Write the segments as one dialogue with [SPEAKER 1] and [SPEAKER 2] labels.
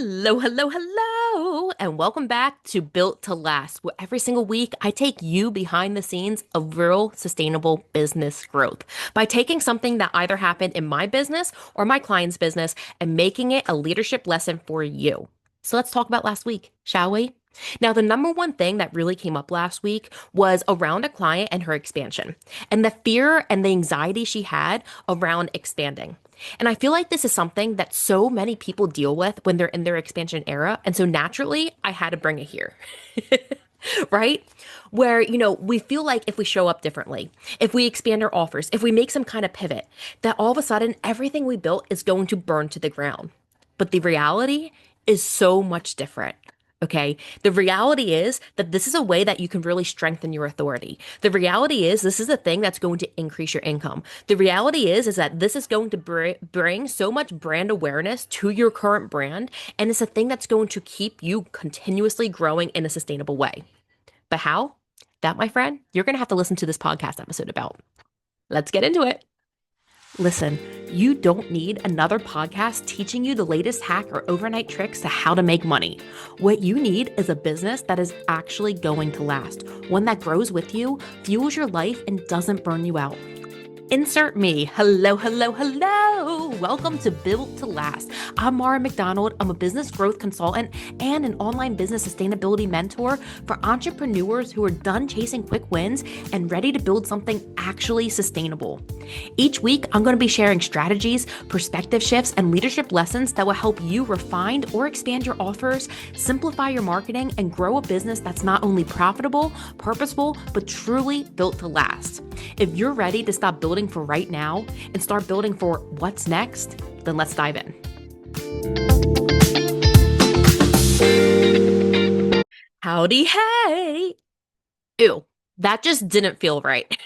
[SPEAKER 1] Hello, hello, hello, and welcome back to Built to Last, where every single week I take you behind the scenes of real sustainable business growth by taking something that either happened in my business or my client's business and making it a leadership lesson for you. So let's talk about last week, shall we? Now, the number one thing that really came up last week was around a client and her expansion, and the fear and the anxiety she had around expanding. And I feel like this is something that so many people deal with when they're in their expansion era. And so naturally, I had to bring it here. Right? Where, we feel like if we show up differently, if we expand our offers, if we make some kind of pivot, that all of a sudden everything we built is going to burn to the ground. But the reality is so much different. Okay. The reality is that this is a way that you can really strengthen your authority. The reality is this is a thing that's going to increase your income. The reality is that this is going to bring so much brand awareness to your current brand. And it's a thing that's going to keep you continuously growing in a sustainable way. But how? That, my friend, you're going to have to listen to this podcast episode about. Let's get into it. Listen, you don't need another podcast teaching you the latest hack or overnight tricks to how to make money. What you need is a business that is actually going to last, one that grows with you, fuels your life, and doesn't burn you out. Insert me. Hello, hello, hello. Welcome to Built to Last. I'm Mara McDonald. I'm a business growth consultant and an online business sustainability mentor for entrepreneurs who are done chasing quick wins and ready to build something actually sustainable. Each week, I'm going to be sharing strategies, perspective shifts, and leadership lessons that will help you refine or expand your offers, simplify your marketing, and grow a business that's not only profitable, purposeful, but truly built to last. If you're ready to stop building for right now and start building for what's next, then let's dive in. Howdy, hey. Ew, that just didn't feel right.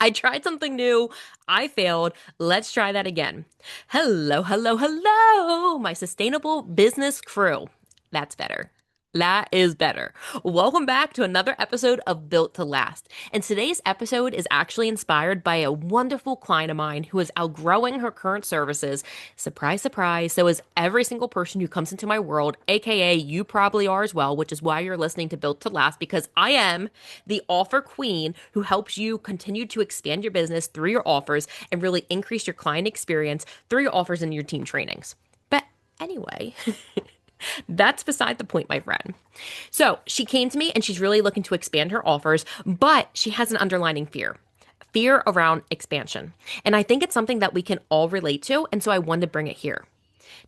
[SPEAKER 1] I tried something new. I failed. Let's try that again. Hello, hello, hello, my sustainable business crew. That's better. That is better. Welcome back to another episode of Built to Last. And today's episode is actually inspired by a wonderful client of mine who is outgrowing her current services. Surprise, surprise. So is every single person who comes into my world, aka you probably are as well, which is why you're listening to Built to Last, because I am the offer queen who helps you continue to expand your business through your offers and really increase your client experience through your offers and your team trainings. But anyway, that's beside the point, my friend. So she came to me and she's really looking to expand her offers, but she has an underlying fear around expansion. And I think it's something that we can all relate to. And so I wanted to bring it here.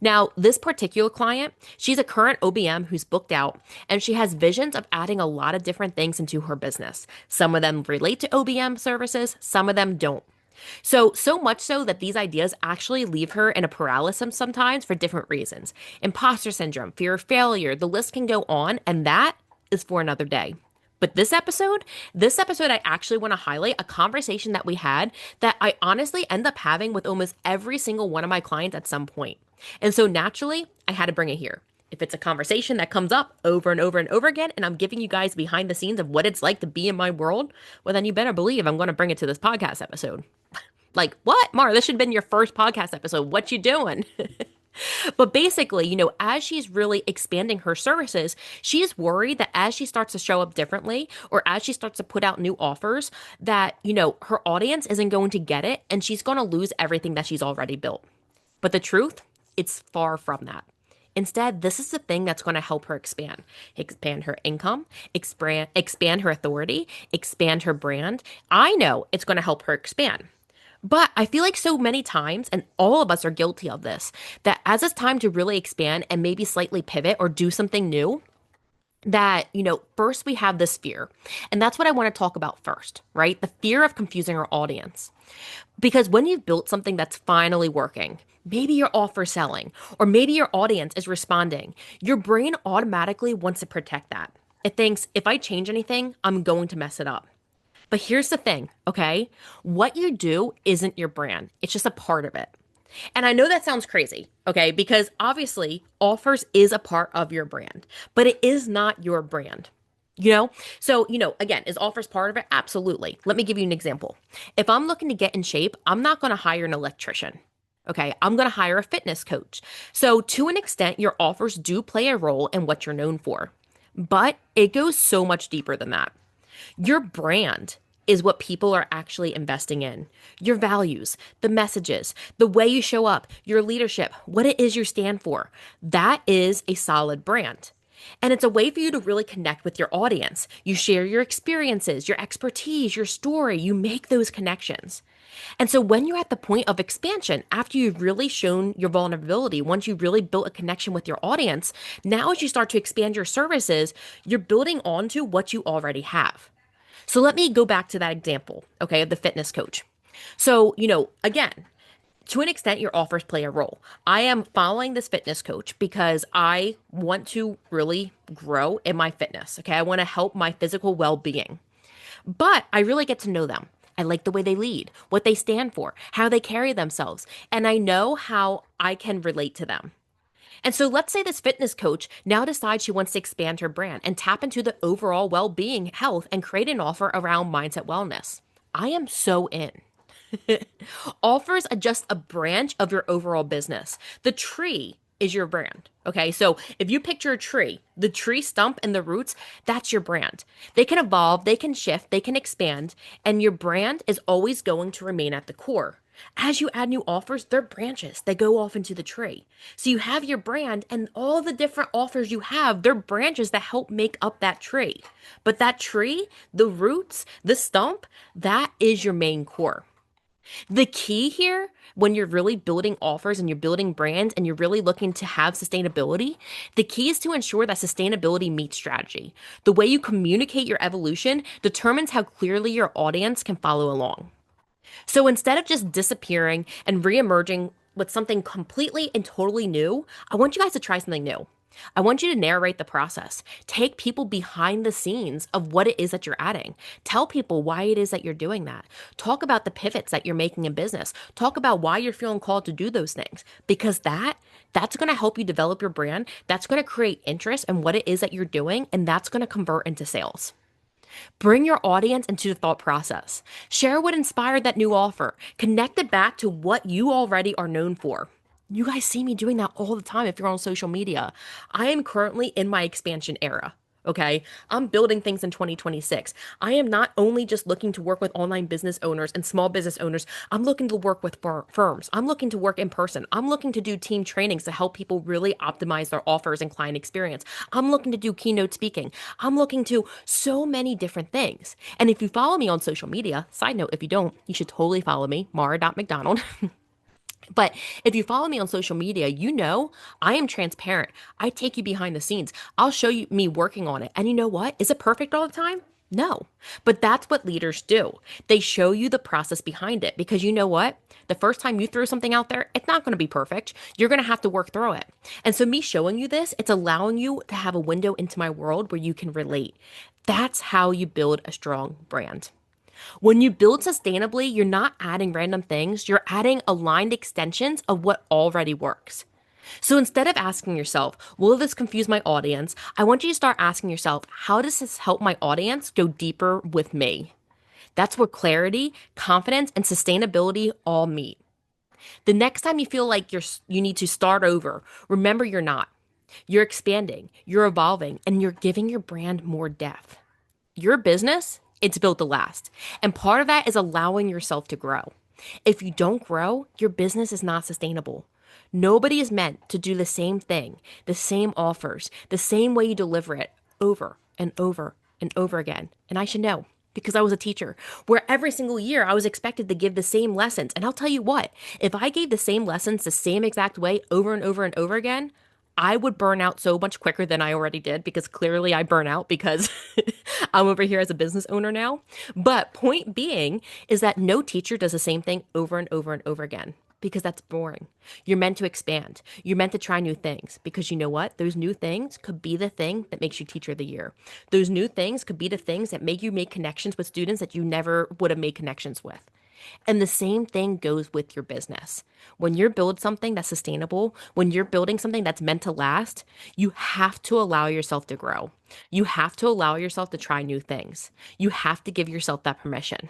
[SPEAKER 1] Now, this particular client, she's a current OBM who's booked out, and she has visions of adding a lot of different things into her business. Some of them relate to OBM services, some of them don't. So much so that these ideas actually leave her in a paralysis sometimes for different reasons. Imposter syndrome, fear of failure, the list can go on, and that is for another day. But this episode, I actually want to highlight a conversation that we had that I honestly end up having with almost every single one of my clients at some point. And so naturally, I had to bring it here. If it's a conversation that comes up over and over and over again, and I'm giving you guys behind the scenes of what it's like to be in my world, well, then you better believe I'm going to bring it to this podcast episode. Like, what? Mara, this should have been your first podcast episode. What you doing? But basically, as she's really expanding her services, she's worried that as she starts to show up differently or as she starts to put out new offers, that, her audience isn't going to get it and she's going to lose everything that she's already built. But the truth, it's far from that. Instead, this is the thing that's going to help her expand her income, expand her authority, expand her brand. I know it's going to help her expand. But I feel like so many times, and all of us are guilty of this, that as it's time to really expand and maybe slightly pivot or do something new, that, first we have this fear. And that's what I want to talk about first, right? The fear of confusing our audience. Because when you've built something that's finally working, maybe your offer selling, or maybe your audience is responding, your brain automatically wants to protect that. It thinks, if I change anything, I'm going to mess it up. But here's the thing, okay? What you do isn't your brand. It's just a part of it. And I know that sounds crazy, okay? Because obviously, offers is a part of your brand, but it is not your brand. So, again, is offers part of it? Absolutely. Let me give you an example. If I'm looking to get in shape, I'm not going to hire an electrician. Okay, I'm going to hire a fitness coach. So, to an extent, your offers do play a role in what you're known for, but it goes so much deeper than that. Your brand is what people are actually investing in. Your values, the messages, the way you show up, your leadership, what it is you stand for. That is a solid brand. And it's a way for you to really connect with your audience. You share your experiences, your expertise, your story, you make those connections. And so when you're at the point of expansion, after you've really shown your vulnerability, once you've really built a connection with your audience, now as you start to expand your services, you're building onto what you already have. So let me go back to that example, okay, of the fitness coach. So, again, to an extent, your offers play a role. I am following this fitness coach because I want to really grow in my fitness. Okay. I want to help my physical well being, but I really get to know them. I like the way they lead, what they stand for, how they carry themselves, and I know how I can relate to them. And so let's say this fitness coach now decides she wants to expand her brand and tap into the overall well being, health, and create an offer around mindset wellness. I am so in. Offers are just a branch of your overall business. The tree is your brand. Okay, so if you picture a tree, the tree stump and the roots, that's your brand. They can evolve, they can shift, they can expand, and your brand is always going to remain at the core. As you add new offers, they're branches that go off into the tree. So you have your brand, and all the different offers you have, they're branches that help make up that tree. But that tree, the roots, the stump, that is your main core. The key here, when you're really building offers and you're building brands and you're really looking to have sustainability, the key is to ensure that sustainability meets strategy. The way you communicate your evolution determines how clearly your audience can follow along. So instead of just disappearing and reemerging with something completely and totally new, I want you guys to try something new. I want you to narrate the process. Take people behind the scenes of what it is that you're adding. Tell people why it is that you're doing that. Talk about the pivots that you're making in business. Talk about why you're feeling called to do those things because that's going to help you develop your brand. That's going to create interest in what it is that you're doing and that's going to convert into sales. Bring your audience into the thought process. Share what inspired that new offer. Connect it back to what you already are known for. You guys see me doing that all the time if you're on social media. I am currently in my expansion era. Okay, I'm building things in 2026. I am not only just looking to work with online business owners and small business owners, I'm looking to work with firms. I'm looking to work in person. I'm looking to do team trainings to help people really optimize their offers and client experience. I'm looking to do keynote speaking. I'm looking to so many different things. And if you follow me on social media, side note, if you don't, you should totally follow me, mara.mcdonald. But if you follow me on social media, you know I am transparent. I take you behind the scenes. I'll show you me working on it. And you know what? Is it perfect all the time? No. But that's what leaders do. They show you the process behind it because you know what? The first time you throw something out there, it's not going to be perfect. You're going to have to work through it. And so, me showing you this, it's allowing you to have a window into my world where you can relate. That's how you build a strong brand. When you build sustainably, you're not adding random things, you're adding aligned extensions of what already works. So instead of asking yourself, will this confuse my audience? I want you to start asking yourself, how does this help my audience go deeper with me? That's where clarity, confidence, and sustainability all meet. The next time you feel like you need to start over, remember you're not. You're expanding, you're evolving, and you're giving your brand more depth. Your business, it's built to last. And part of that is allowing yourself to grow. If you don't grow, your business is not sustainable. Nobody is meant to do the same thing, the same offers, the same way you deliver it over and over and over again. And I should know because I was a teacher where every single year I was expected to give the same lessons. And I'll tell you what, if I gave the same lessons the same exact way over and over and over again, I would burn out so much quicker than I already did because clearly I burn out because I'm over here as a business owner now. But point being is that no teacher does the same thing over and over and over again because that's boring. You're meant to expand. You're meant to try new things because you know what? Those new things could be the thing that makes you teacher of the year. Those new things could be the things that make you make connections with students that you never would have made connections with. And the same thing goes with your business. When you're building something that's sustainable, when you're building something that's meant to last, you have to allow yourself to grow. You have to allow yourself to try new things. You have to give yourself that permission.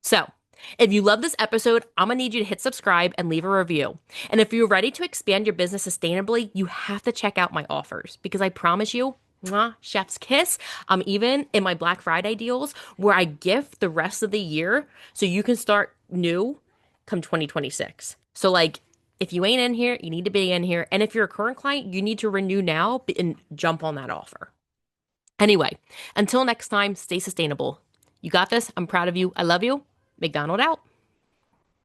[SPEAKER 1] So, If you love this episode, I'm gonna need you to hit subscribe and leave a review. And if you're ready to expand your business sustainably, you have to check out my offers because I promise you, mwah, chef's kiss. I'm even in my Black Friday deals where I gift the rest of the year so you can start new come 2026. So, like, if you ain't in here, you need to be in here. And if you're a current client, you need to renew now and jump on that offer. Anyway, until next time, stay sustainable. You got this. I'm proud of you. I love you. McDonald out.